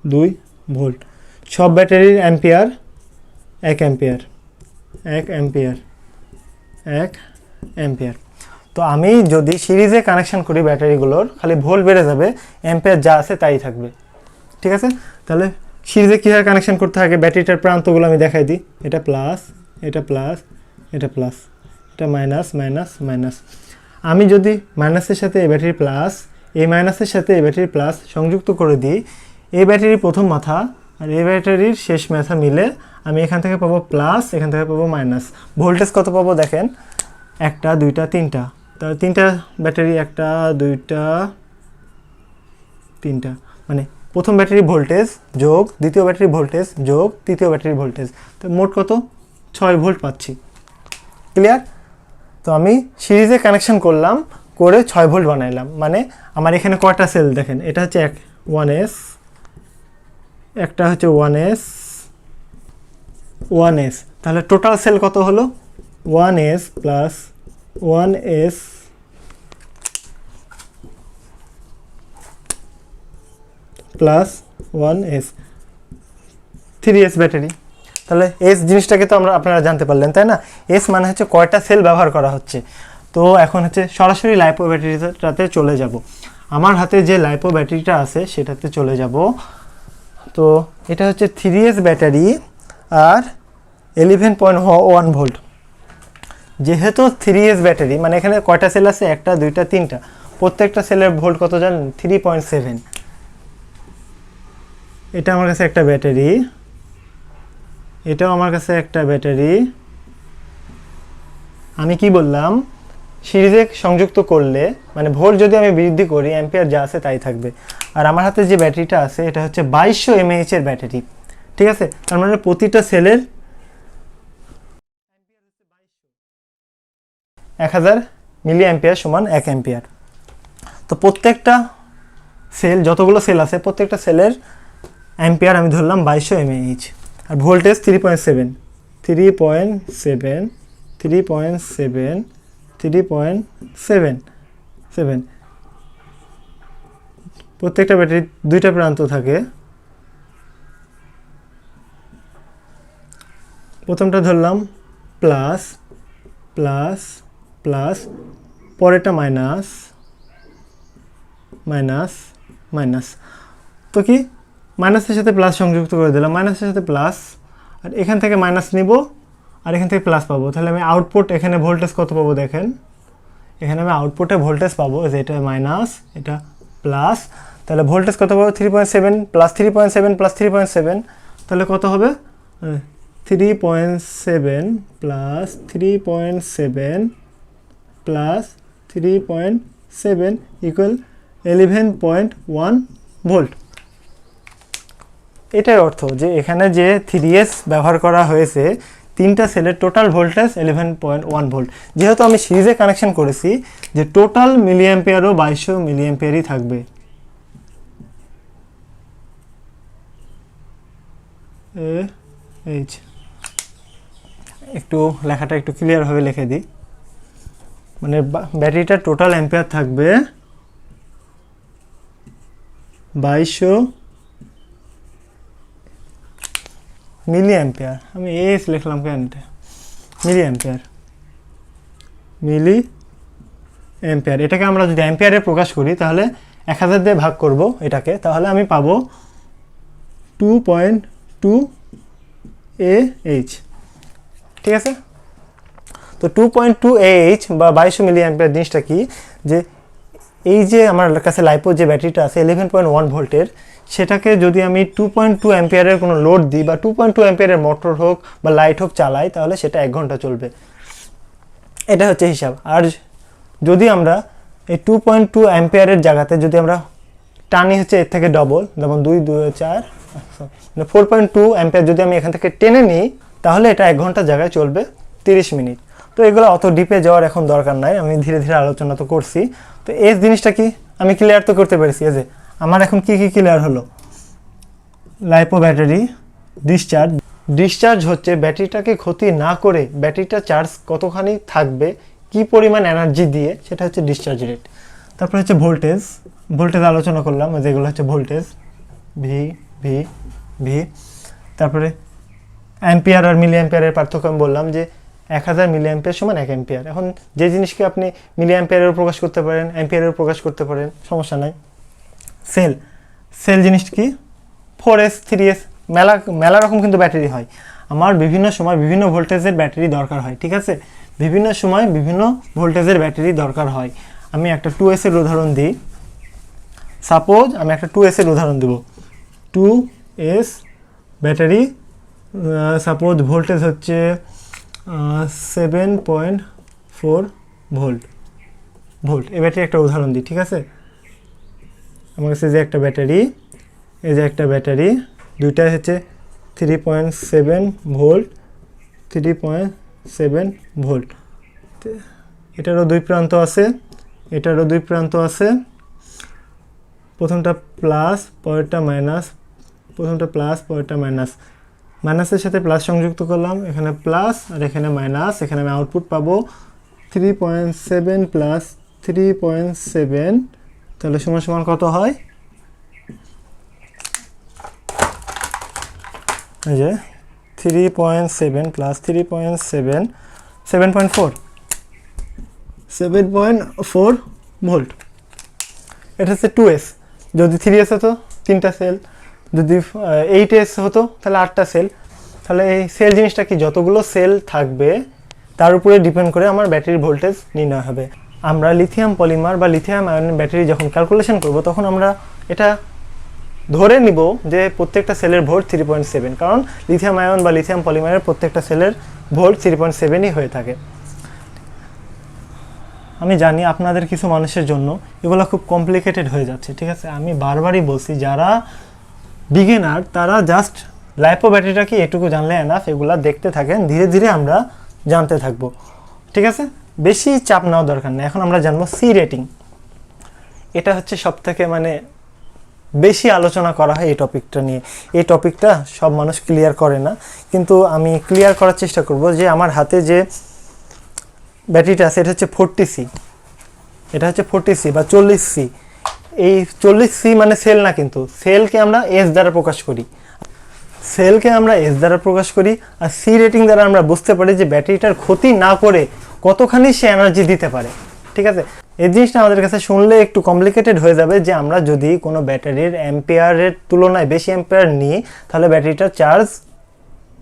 2 ভোল্ট। সব ব্যাটারির অ্যাম্পিয়ার 1 অ্যাম্পিয়ার 1 অ্যাম্পিয়ার 1 অ্যাম্পিয়ার। তো আমি যদি সিরিজে কানেকশন করি ব্যাটারিগুলোর, খালি ভোল্ট বেড়ে যাবে, অ্যাম্পিয়ার যা আছে তাই থাকবে, ঠিক আছে? তাহলে সিরিজে কীভাবে কানেকশন করতে থাকে? ব্যাটারিটার প্রান্তগুলো আমি দেখাই দিই। এটা প্লাস, এটা প্লাস, এটা প্লাস, এটা মাইনাস মাইনাস মাইনাস। আমি যদি মাইনাসের সাথে এই ব্যাটারি প্লাস, এই মাইনাসের সাথে এই ব্যাটারি প্লাস সংযুক্ত করে দিই, এই ব্যাটারির প্রথম মাথা আর এই ব্যাটারির শেষ মাথা মিলে আমি এখান থেকে পাবো প্লাস, এখান থেকে পাবো মাইনাস। ভোল্টেজ কত পাবো দেখেন? 1টা 2টা 3টা। তাহলে 3টা ব্যাটারি, 1টা 2টা 3টা, মানে প্রথম ব্যাটারি ভোল্টেজ যোগ দ্বিতীয় ব্যাটারি ভোল্টেজ যোগ তৃতীয় ব্যাটারি ভোল্টেজ। তো মোট কত? 6 ভোল্ট পাচ্ছি। ক্লিয়ার? তো আমি সিরিজে কানেকশন করলাম, করে 6 ভোল্ট বানাইলাম। মানে আমার এখানে কয়টা সেল দেখেন, এটা হচ্ছে 1s, একটা হচ্ছে 1s, 1s, তাহলে টোটাল সেল কত হলো? 1s plus 1s plus 1s, 3s battery. তাহলে এস জিনিসটাকে তো আপনারা জানতে পারলেন, তাই না? এস মানে হচ্ছে কয়টা সেল ব্যবহার করা হচ্ছে। তো এখন হচ্ছে সরাসরি লাইপো ব্যাটারিটাতে চলে যাব। আমার হাতে যে লাইপো ব্যাটারিটা আছে সেটাতে চলে যাব। তো এটা হচ্ছে 3s ব্যাটারি আর 11.1 ভোল্ট। যেহেতু 3s ব্যাটারি মানে এখানে কয়টা সেল আছে? 1টা 2টা 3টা, প্রত্যেকটা সেলের ভোল্ট কত জানেন? 3.7। এটা আমার কাছে একটা ব্যাটারি, এটাও আমার কাছে একটা ব্যাটারি। আমি কি বললাম? সিরিজে সংযুক্ত করলে মানে ভোল্ট যদি আমি বৃদ্ধি করি, অ্যাম্পিয়ার যা আছে তাই থাকবে। আর আমার হাতে যে ব্যাটারিটা আছে এটা হচ্ছে 2200 mAh এর ব্যাটারি, ঠিক আছে? তার মানে প্রতিটা সেলের 1000 মিলি অ্যাম্পিয়ার সমান 1 অ্যাম্পিয়ার। তো প্রত্যেকটা সেল, যতগুলো সেল আছে প্রত্যেকটা সেলের অ্যাম্পিয়ার আমি ধরলাম 2200 mAh। আর ভোল্টেজ 3.7, 3.7, 3.7, 3.7, প্রত্যেকটা ব্যাটারি 2টা প্রান্ত থাকে। প্রথমটা ধরলাম প্লাস প্লাস প্লাস, পরেরটা মাইনাস মাইনাস মাইনাস। তো কি মাইনাসের সাথে প্লাস সংযুক্ত করে দিলাম, মাইনাসের সাথে প্লাস, আর এখান থেকে মাইনাস নিব আর এখান থেকে প্লাস পাবো। তাহলে আমি আউটপুট এখানে ভোল্টেজ কত পাবো দেখেন, এখানে আমি আউটপুটে ভোল্টেজ পাবো যে এটা মাইনাস এটা প্লাস। তাহলে ভোল্টেজ কত পাবো? 3.7 প্লাস 3.7 প্লাস 3.7, তাহলে কত হবে? 3.7 প্লাস 3.7 প্লাস 3.7 ইকুয়াল 11.1 ভোল্ট। এটাই অর্থ যে এখানে যে 3s ব্যবহার করা হয়েছে, 3টা সেলের টোটাল ভোল্টেজ 11.1 ভোল্ট। যেহেতু আমি সিরিজে কানেকশন করেছি, যে টোটাল মিলি অ্যাম্পিয়ারও 2200 মিলি অ্যাম্পিয়ারই থাকবে। একটু লেখাটা একটু ক্লিয়ারভাবে লিখে দিই। মানে ব্যাটারিটার টোটাল অ্যাম্পিয়ার থাকবে 2200 মিলি অ্যাম্পিয়ার। আমি এস লিখলাম কেন? Milliampere, milliampere. এটাকে আমরা যদি অ্যাম্পিয়ারে প্রকাশ করি তাহলে 1000 দিয়ে ভাগ করব এটাকে, তাহলে আমি পাবো 2.2 AH, ঠিক আছে? তো 2.2 AH বা 2200 মিলি অ্যাম্পিয়ার জিনিসটা কি? যে এই যে আমার কাছে লাইপো যে ব্যাটারিটা আছে 11.1 ভোল্টের, সেটাকে যদি আমি 2.2 অ্যাম্পিয়ারের কোনো লোড দিই বা 2.2 অ্যাম্পিয়ারের মোটর হোক বা লাইট হোক চালাই, তাহলে সেটা 1 ঘন্টা চলবে। এটা হচ্ছে হিসাব। আর যদি আমরা এই 2.2 অ্যাম্পিয়ারের জায়গাতে যদি আমরা টানি হচ্ছে এর থেকে ডবল, যেমন 2 2 4 মানে 4.2 অ্যাম্পিয়ার যদি আমি এখান থেকে টেনে নিই, তাহলে এটা 1 ঘন্টা জায়গায় চলবে 30 মিনিট। তো এগুলো অত ডিপে যাওয়ার এখন দরকার নাই, আমি ধীরে ধীরে আলোচনা তো করছি। তো এই জিনিসটা কি আমি ক্লিয়ার তো করতে পেরেছি। এই যে আমার এখন কি কি ক্লিয়ার হলো? লাইপো ব্যাটারি ডিসচার্জ হচ্ছে ব্যাটারিটাকে ক্ষতি না করে ব্যাটারিটা চার্জ কতখানি থাকবে, কি পরিমাণ এনার্জি দিয়ে, সেটা হচ্ছে ডিসচার্জ রেট। তারপর হচ্ছে ভোল্টেজ আলোচনা করলাম, যেগুলো হচ্ছে ভোল্টেজ ভি ভি ভি। তারপরে অ্যাম্পিয়ার আর মিলি অ্যাম্পিয়ারের পার্থক্য আমি বললাম যে 1000 মিলি অ্যাম্পিয়ার সমান 1 অ্যাম্পিয়ার। এখন যে জিনিসকে আপনি মিলি অ্যাম্পিয়ারেও প্রকাশ করতে পারেন, অ্যাম্পিয়ারেও প্রকাশ করতে পারেন, সমস্যা নাই। সেল জিনিস কি? 4s 3s, মেলা রকম কিন্তু ব্যাটারি হয়। আমার বিভিন্ন সময় বিভিন্ন ভোল্টেজের ব্যাটারি দরকার হয়, ঠিক আছে? বিভিন্ন সময় বিভিন্ন ভোল্টেজের ব্যাটারি দরকার হয়। আমি একটা 2s এর উদাহরণ দিই। সাপোজ আমি একটা 2s এর উদাহরণ দেব। 2s ব্যাটারি, সাপোজ ভোল্টেজ হচ্ছে 7.4 ভোল্ট। এই ব্যাটারি একটা উদাহরণ দিই, ঠিক আছে? আমার কাছে যে একটা ব্যাটারি, এই যে একটা ব্যাটারি, দুইটাই হচ্ছে 3.7 ভোল্ট, 3.7 ভোল্ট। এটারও দুই প্রান্ত আছে, এটারও দুই প্রান্ত আছে, প্রথমটা প্লাস পরেরটা মাইনাস, প্রথমটা প্লাস পরেরটা মাইনাস, মাইনাসের সাথে প্লাস সংযুক্ত করলাম, এখানে প্লাস আর এখানে মাইনাস, এখানে আমি আউটপুট পাবো 3.7 প্লাস 3.7, তাহলে সমান সমান কত হয়? এই যে 3.7 প্লাস 3.7 7.4 ভোল্ট। এটা হচ্ছে 2S। যদি 3S হতো 3টা সেল, যদি 8S হতো তাহলে 8টা সেল। তাহলে এই সেল জিনিসটা কি, যতগুলো সেল থাকবে তার উপরে ডিপেন্ড করে আমার ব্যাটারির ভোল্টেজ নির্ণয় হবে। আমরা লিথিয়াম পলিমার বা লিথিয়াম আয়ন ব্যাটারি যখন ক্যালকুলেশন করব তখন আমরা এটা ধরে নিব যে প্রত্যেকটা সেলের ভোল্ট 3.7, কারণ লিথিয়াম আয়ন বা লিথিয়াম পলিমারের প্রত্যেকটা সেলের ভোল্ট 3.7ই হয়ে থাকে। আমি জানি আপনাদের কিছু মানুষের জন্য এগুলো খুব কমপ্লিকেটেড হয়ে যাচ্ছে, ঠিক আছে? আমি বারবারই বলছি, যারা বিগিনার তারা জাস্ট লাইপো ব্যাটারিটাকে এটুকু জানলে এনাফ, এগুলা দেখতে থাকেন, ধীরে ধীরে আমরা জানতে থাকবো, ঠিক আছে? বেশি চাপ নেওয়ার দরকার নেই। এখন আমরা জানবো সি রেটিং। এটা হচ্ছে সবথেকে মানে বেশি আলোচনা করা হয় এই টপিকটা নিয়ে। এই টপিকটা সব মানুষ ক্লিয়ার করে না, কিন্তু আমি ক্লিয়ার করার চেষ্টা করব। যে আমার হাতে যে ব্যাটারিটা আছে এটা হচ্ছে 40C, এটা হচ্ছে 40C বা 40C। এই 40C মানে সেল না, কিন্তু সেলকে আমরা এস দ্বারা প্রকাশ করি, সেলকে আমরা এস দ্বারা প্রকাশ করি। আর সি রেটিং দ্বারা আমরা বুঝতে পারি যে ব্যাটারিটার ক্ষতি না করে কতখানি সে এনার্জি দিতে পারে, ঠিক আছে? এই জিনিসটা আমাদের কাছে শুনলে একটু কমপ্লিকেটেড হয়ে যাবে, যে আমরা যদি কোনো ব্যাটারির অ্যাম্পিয়ারের তুলনায় বেশি অ্যাম্পিয়ার নিই তাহলে ব্যাটারিটার চার্জ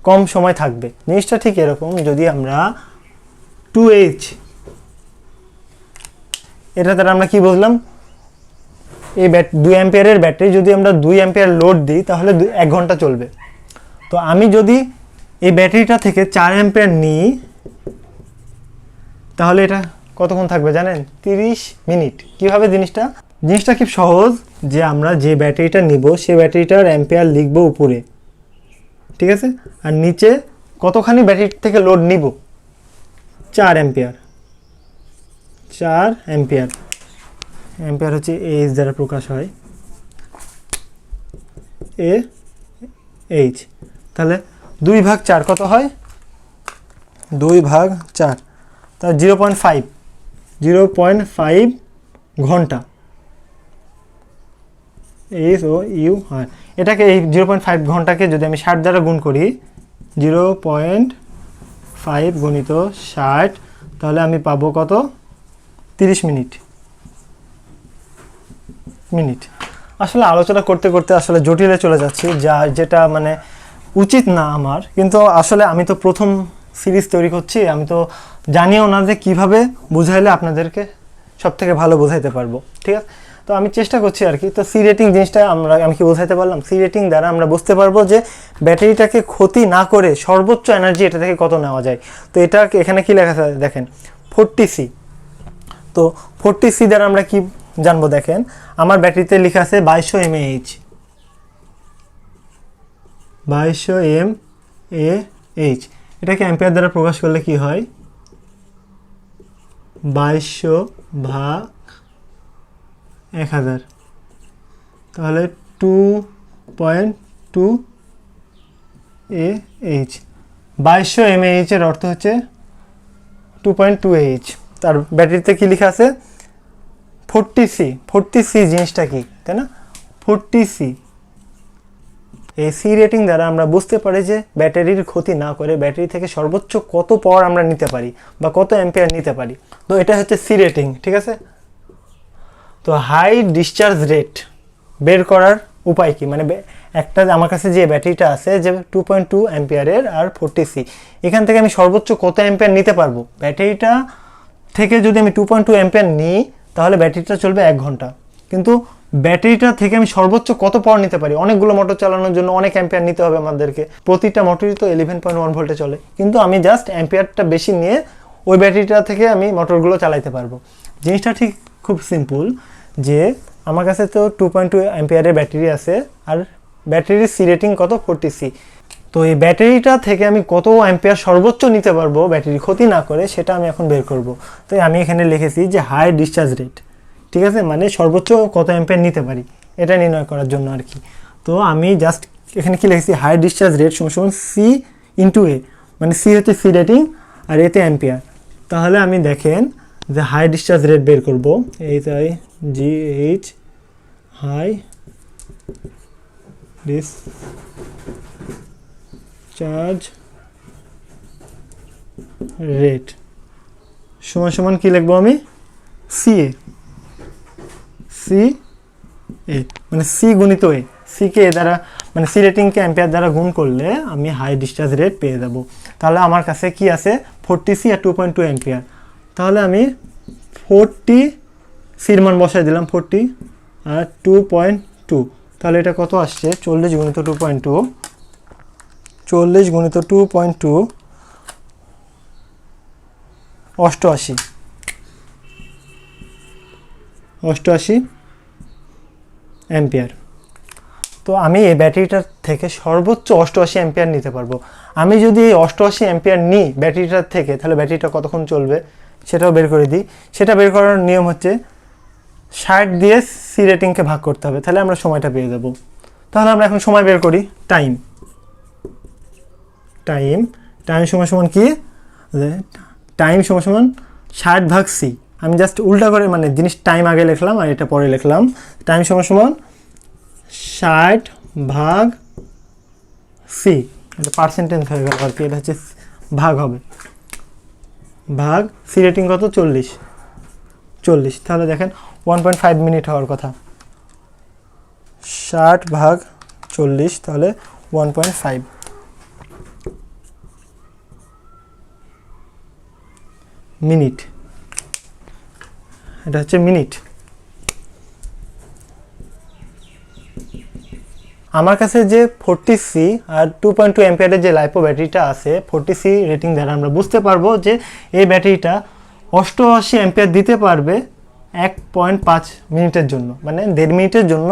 কম সময় থাকবে। জিনিসটা ঠিক এরকম, যদি আমরা 2H, এটা দ্বারা আমরা কি বুঝলাম, এই 2 অ্যাম্পিয়ারের ব্যাটারি যদি আমরা 2 অ্যাম্পিয়ার লোড দিই তাহলে 1 ঘন্টা চলবে। তো আমি যদি এই ব্যাটারিটা থেকে 4 অ্যাম্পিয়ার নিই তাহলে এটা কতক্ষণ থাকবে জানেন? 30 মিনিট। কীভাবে জিনিসটা খুব সহজ, যে আমরা যে ব্যাটারিটা নিব সে ব্যাটারিটার অ্যাম্পিয়ার লিখব উপরে, ঠিক আছে? আর নিচে কতখানি ব্যাটারি থেকে লোড নিব, 4 অ্যাম্পিয়ার। 4 অ্যাম্পিয়ার, অ্যাম্পিয়ার হচ্ছে এইচ দ্বারা প্রকাশ হয়, এইচ। তাহলে 2 ভাগ 4 কত হয়? 2 ভাগ 4, তা 0.5 ঘন্টা এইচ ও ইউ হয়। এটাকে এই 0.5 ঘন্টাকে যদি আমি 60 দ্বারা গুণ করি, 0.5 গুণিত 60, তাহলে আমি পাবো কত? 30 মিনিট। আসলে আলোচনা করতে করতে আসলে জটিলে চলে যাচ্ছি, যেটা মানে উচিত না আমার। কিন্তু আসলে আমি তো প্রথম সিরিজ তৈরি করছি, আমি তো জানিও না যে কীভাবে বুঝাইলে আপনাদেরকে সব থেকে ভালো বোঝাইতে পারবো, ঠিক আছে? তো আমি চেষ্টা করছি আর কি। তো সি রেটিং জিনিসটা আমি কি বোঝাইতে পারলাম? সি রেটিং দ্বারা আমরা বুঝতে পারবো যে ব্যাটারিটাকে ক্ষতি না করে সর্বোচ্চ এনার্জি এটা থেকে কত নেওয়া যায়। তো এটা এখানে কি লেখা আছে দেখেন, 40C। তো 40C দ্বারা আমরা কি জানবো দেখেন, আমার ব্যাটারিতে লেখা আছে 2200 mAh, 2200 mAh। এটাকে অ্যাম্পিয়ার দ্বারা প্রকাশ করলে কি হয়? 2200 ভাগ 1000, তাহলে 2.2 AH। 2200 mAh এর অর্থ হচ্ছে 2.2 AH। তার ব্যাটারিতে কি লেখা আছে? 40C। 40C জিনিসটা কি, তাই না? 40C। এই সি রেটিং দ্বারা আমরা বুঝতে পারি যে ব্যাটারির ক্ষতি না করে ব্যাটারি থেকে সর্বোচ্চ কত পাওয়ার আমরা নিতে পারি বা কত অ্যাম্পিয়ার নিতে পারি। তো এটা হচ্ছে সি রেটিং, ঠিক আছে? তো হাই ডিসচার্জ রেট বের করার উপায় কি, মানে একটা আমার কাছে যে ব্যাটারিটা আছে যে 2.2 অ্যাম্পিয়ারের আর 40C, এখান থেকে আমি সর্বোচ্চ কত অ্যাম্পিয়ার নিতে পারবো? ব্যাটারিটা থেকে যদি আমি 2.2 অ্যাম্পিয়ার নিই তাহলে ব্যাটারিটা চলবে 1 ঘন্টা, কিন্তু ব্যাটারিটা থেকে আমি সর্বোচ্চ কত পাওয়ার নিতে পারি? অনেকগুলো মোটর চালানোর জন্য অনেক অ্যাম্পিয়ার নিতে হবে আমাদেরকে, প্রতিটা মোটরই তো 11.1 ভোল্টে চলে, কিন্তু আমি জাস্ট অ্যাম্পিয়ারটা বেশি নিয়ে ওই ব্যাটারিটা থেকে আমি মোটরগুলো চালাইতে পারবো। জিনিসটা ঠিক খুব সিম্পল, যে আমার কাছে তো 2.2 অ্যাম্পিয়ারের ব্যাটারি আছে আর ব্যাটারির সি রেটিং কত? 40C। তো এই ব্যাটারিটা থেকে আমি কত অ্যাম্পিয়ার সর্বোচ্চ নিতে পারবো ব্যাটারি ক্ষতি না করে, সেটা আমি এখন বের করব। তো আমি এখানে লিখেছি যে হাই ডিসচার্জ রেট, ঠিক আছে, মানে সর্বোচ্চ কত অ্যাম্পিয়ার নিতে পারি এটা নির্ণয় করার জন্য আর কি। তো আমি জাস্ট এখানে কি লিখেছি, হাই ডিসচার্জ রেট সমান সি ইন্টু এ, মানে সি হচ্ছে সি রেটিং আর এতে অ্যাম্পিয়ার। তাহলে আমি দেখেন যে হাই ডিসচার্জ রেট বের করবো, HIGH হাই ডিসচার্জ রেট সমান সমান কি লিখবো আমি, CA, মানে সি গুণিত এ, সিকে এ দ্বারা মানে সি রেটিংকে অ্যাম্পিয়ার দ্বারা গুণ করলে আমি হাই ডিসচার্জ রেট পেয়ে যাব। তাহলে আমার কাছে কি আছে, 40C আর 2.2 অ্যাম্পিয়ার। তাহলে আমি 40 সির মান বসাই দিলাম 40 আর 2.2, তাহলে এটা কত আসছে, 40 গুণিত 2.2, 40 গুণিত 2.2 88 অ্যাম্পিয়ার। তো আমি এই ব্যাটারিটার থেকে সর্বোচ্চ 88 অ্যাম্পিয়ার নিতে পারবো। আমি যদি এই 88 অ্যাম্পিয়ার নিই ব্যাটারিটার থেকে, তাহলে ব্যাটারিটা কতক্ষণ চলবে সেটাও বের করে দিই। সেটা বের করার নিয়ম হচ্ছে 60 দিয়ে সি রেটিংকে ভাগ করতে হবে, তাহলে আমরা সময়টা পেয়ে যাব। তাহলে আমরা এখন সময় বের করি, টাইম সমান সমান কি, টাইম সমান সমান 60 ভাগ সি। আমি জাস্ট উল্টা করে মানে জিনিস টাইম আগে লিখলাম আর এটা পরে লিখলাম। টাইম সমান সমান 60 ভাগ সি, এটা পার্সেন্টেজ হয়ে গেল আর কি, এটা হচ্ছে ভাগ হবে, ভাগ সি রেটিং কত, 40। তাহলে দেখেন 1.5 মিনিট হওয়ার কথা, 60 ভাগ 40, তাহলে 1.5 মিনিট, এটা হচ্ছে মিনিট। আমার কাছে যে 40C আর 2.2 অ্যাম্পিয়ারের যে লাইপো ব্যাটারিটা আছে, 40C রেটিং দ্বারা আমরা বুঝতে পারবো যে এই ব্যাটারিটা 88 অ্যাম্পিয়ার দিতে পারবে 1.5 মিনিটের জন্য, মানে 1.5 মিনিটের জন্য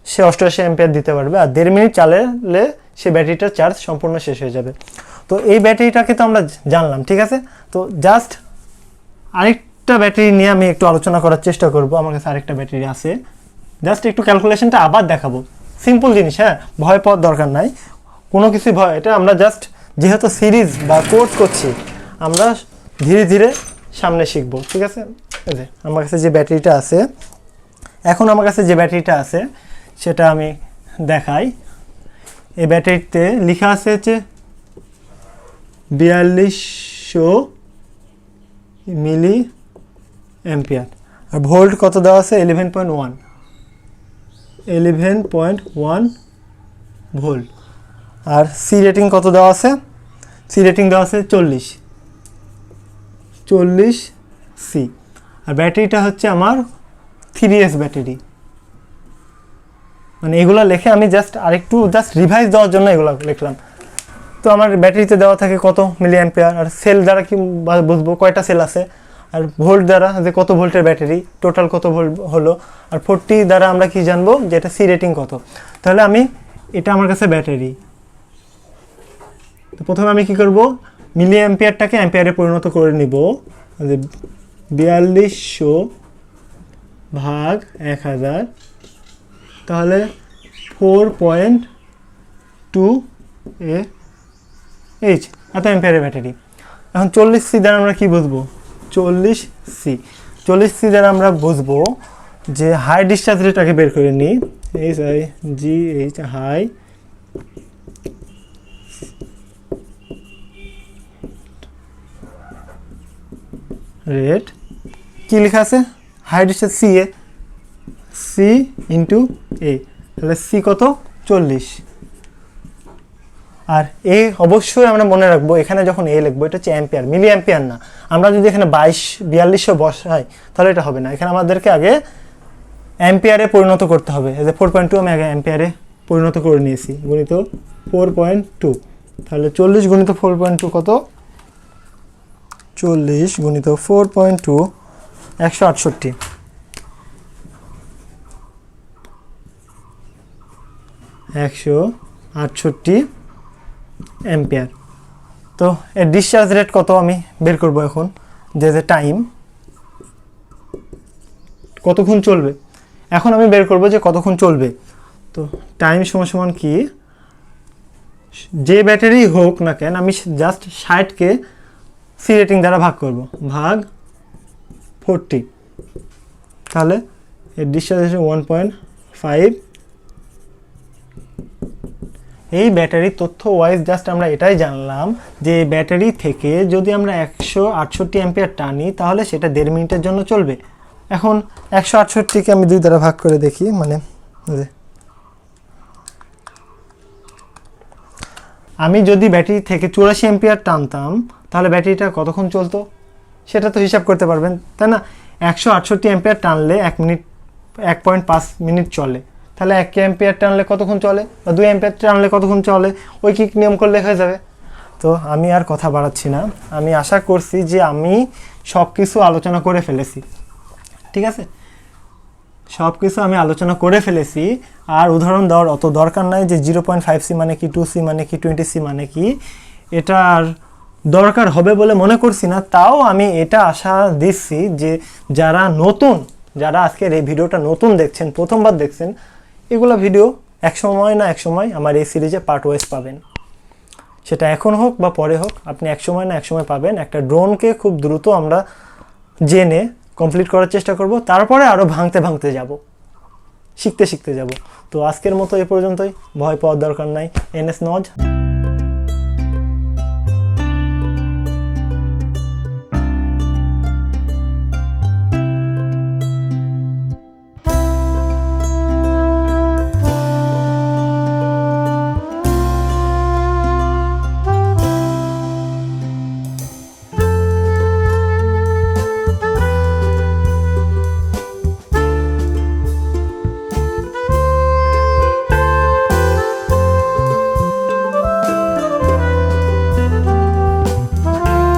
সে 88 অ্যাম্পিয়ার দিতে পারবে, আর 1.5 মিনিট চালালে সে ব্যাটারিটার চার্জ সম্পূর্ণ শেষ হয়ে যাবে। তো এই ব্যাটারিটাকে তো আমরা জানলাম, ঠিক আছে। তো জাস্ট আরেকটা ব্যাটারি নিয়ে আমি একটু আলোচনা করার চেষ্টা করব। আমার কাছে আরেকটা ব্যাটারি আছে, জাস্ট একটু ক্যালকুলেশনটা আবার দেখাবো, সিম্পল জিনিস, হ্যাঁ, ভয় পাওয়ার দরকার নাই, কোনো কিছু ভয়, এটা আমরা জাস্ট যেহেতু সিরিজ বা কোর্স করছি আমরা ধীরে ধীরে সামনে শিখবো, ঠিক আছে। এই যে আমার কাছে যে ব্যাটারিটা আছে, এখন আমার কাছে যে ব্যাটারিটা আছে সেটা আমি দেখাই। এই ব্যাটারিতে লেখা আছে হচ্ছে 4200 মিলি অ্যাম্পিয়ার, আর ভোল্ট কত দেওয়া আছে, 11.1 ভোল্ট। আর সি রেটিং কত দেওয়া আছে, সি রেটিং দেওয়া আছে 40 সি। আর ব্যাটারিটা হচ্ছে আমার 3S ব্যাটারি, মানে এগুলো লিখে আমি জাস্ট আরেকটু জাস্ট রিভাইজ দেওয়ার জন্য এগুলো লিখলাম। তো আমার ব্যাটারিতে দেওয়া থাকে কত মিলি অ্যাম্পিয়ার, আর সেল দ্বারা কি বুঝবো কয়টা সেল আছে, আর ভোল্ট দ্বারা যে কত ভোল্টের ব্যাটারি, টোটাল কত ভোল্ট হলো, আর 40 দ্বারা আমরা কি জানবো যে এটা সি রেটিং কত। তাহলে আমি এটা আমার কাছে ব্যাটারি, তো প্রথমে আমি কি করব, মিলি অ্যাম্পিয়ারটাকে অ্যাম্পিয়ারে পরিণত করে নিব, যে 4200 ভাগ 1000, তাহলে 4.2 এইচ, এত অ্যাম্পিয়ারের ব্যাটারি। এখন 40C দ্বারা আমরা কি বুঝবো, 40C দ্বারা আমরা বুঝবো যে হাই ডিসচার্জ রেটটাকে বের করে নিই, HIGH হাই রেট, কি লেখা আছে, হাই ডিসচার্জ সি ইন্টু এ, তাহলে সি কত, 40। আর এ অবশ্যই আমরা মনে রাখবো, এখানে যখন এ লিখবো এটা হচ্ছে অ্যাম্পিয়ার, মিলি অ্যাম্পিয়ার না। আমরা যদি এখানে 4200 বসাই তাহলে এটা হবে না, এখানে আমাদেরকে আগে অ্যাম্পিয়ারে পরিণত করতে হবে। এই যে 4.2 আমি আগে অ্যাম্পিয়ারে পরিণত করে নিয়েছি, গুণিত 4.2, তাহলে 40 গুণিত 4.2 কত, 40 গুণিত 4.2 168, 168 অ্যাম্পিয়ার। তো এর ডিসচার্জ রেট কত আমি বের করব এখন, যে টাইম কতক্ষণ চলবে, এখন আমি বের করব যে কতক্ষণ চলবে। তো টাইম সমান কি, যে ব্যাটারি হোক না কেন আমি জাস্ট 60কে সি রেটিং দ্বারা ভাগ করব, ভাগ 40, তাহলে এর ডিসচার্জ হচ্ছে 1.5। এই ব্যাটারির তথ্য ওয়াইজ জাস্ট আমরা এটাই জানলাম যে ব্যাটারি থেকে যদি আমরা 168 অ্যাম্পিয়ার টানি তাহলে সেটা 1.5 মিনিটের জন্য চলবে। এখন 168কে আমি 2 দ্বারা ভাগ করে দেখি, মানে আমি যদি ব্যাটারি থেকে 84 অ্যাম্পিয়ার টানতাম তাহলে ব্যাটারিটা কতক্ষণ চলতো সেটা তো হিসাব করতে পারবেন, তাই না? 168 অ্যাম্পিয়ার টানলে 1.5 মিনিট চলে, তাহলে 1 অ্যাম্পিয়ার টানলে কতক্ষণ চলে, বা 2 অ্যাম্পিয়ার টানলে কতক্ষণ চলে, ওই কি নিয়ম করলে হয়ে যাবে। তো আমি আর কথা বাড়াচ্ছি না, আমি আশা করছি যে আমি সব কিছু আলোচনা করে ফেলেছি, ঠিক আছে? সব কিছু আমি আলোচনা করে ফেলেছি, আর উদাহরণ দেওয়ার অত দরকার নাই যে 0.5C মানে কি, 2C মানে কি, 20C মানে কি, এটার দরকার হবে বলে মনে করছি না। তাও আমি এটা আশা দিচ্ছি যে যারা আজকের এই ভিডিওটা নতুন দেখছেন, প্রথমবার দেখছেন, এগুলো ভিডিও এক সময় না এক সময় আমার এই সিরিজে পার্ট ওয়াইজ পাবেন, সেটা এখন হোক বা পরে হোক, আপনি এক সময় না এক সময় পাবেন। একটা ড্রোনকে খুব দ্রুত আমরা জেনে কমপ্লিট করার চেষ্টা করব, তারপরে আরও ভাঙতে যাব, শিখতে যাব। তো আজকের মতো এ পর্যন্তই, ভয় পাওয়ার দরকার নাই। NS নজ।